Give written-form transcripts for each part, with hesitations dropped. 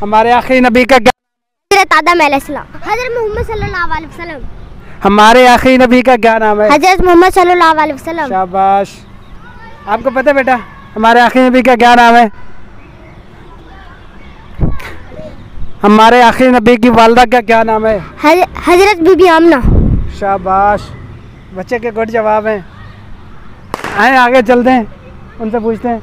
हमारे आखिरी नबी का क्या? हज़रत आदम अलैहिस्सलाम। हज़रत मोहम्मद सल्लल्लाहु अलैहि वसल्लम। हमारे आखिरी नबी का क्या नाम है? हज़रत मोहम्मद सल्लल्लाहु अलैहि वसल्लम। शाबाश। आपको पता है बेटा हमारे आखिरी नबी का क्या नाम है? हमारे आखिरी नबी की वालदा का क्या नाम है? हज़रत बीबी आमना। शाबाश, बच्चे के गुड जवाब हैं। आए आगे चलते हैं, उनसे पूछते हैं।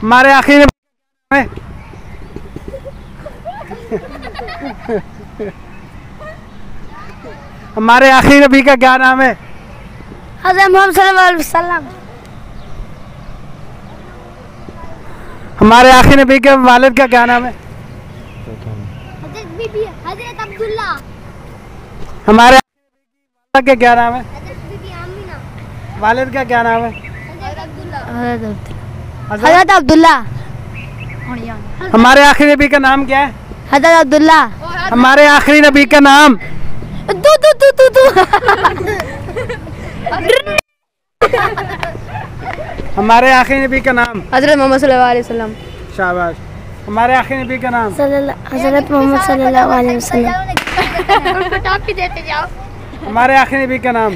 हमारे आखिरी नबी है हमारे आखिरी नबी का क्या नाम है? हज़रत मोहम्मद सल्लल्लाहु अलैहि वसल्लम। हमारे आखिरी नबी के वालिद का क्या नाम है? हज़रत बीबी हज़रत अब्दुल्ला। हमारे वालिद का क्या नाम है? हज़रत बीबी आमीना। वालिद का क्या नाम है? हज़रत अब्दुल्ला। हज़रत अब्दुल्ला। हमारे आखिरी नबी का नाम क्या है? हज़रत अब्दुल्ला। हमारे आखिरी नबी का नाम? हमारे आखिरी नबी का नाम? हज़रत मोहम्मद सल्लल्लाहु अलैहि वसल्लम। शाबाश। हमारे आखिरी नबी का नाम? हज़रत मोहम्मद सल्लल्लाहु अलैहि वसल्लम। हमारे आखिरी नबी का नाम?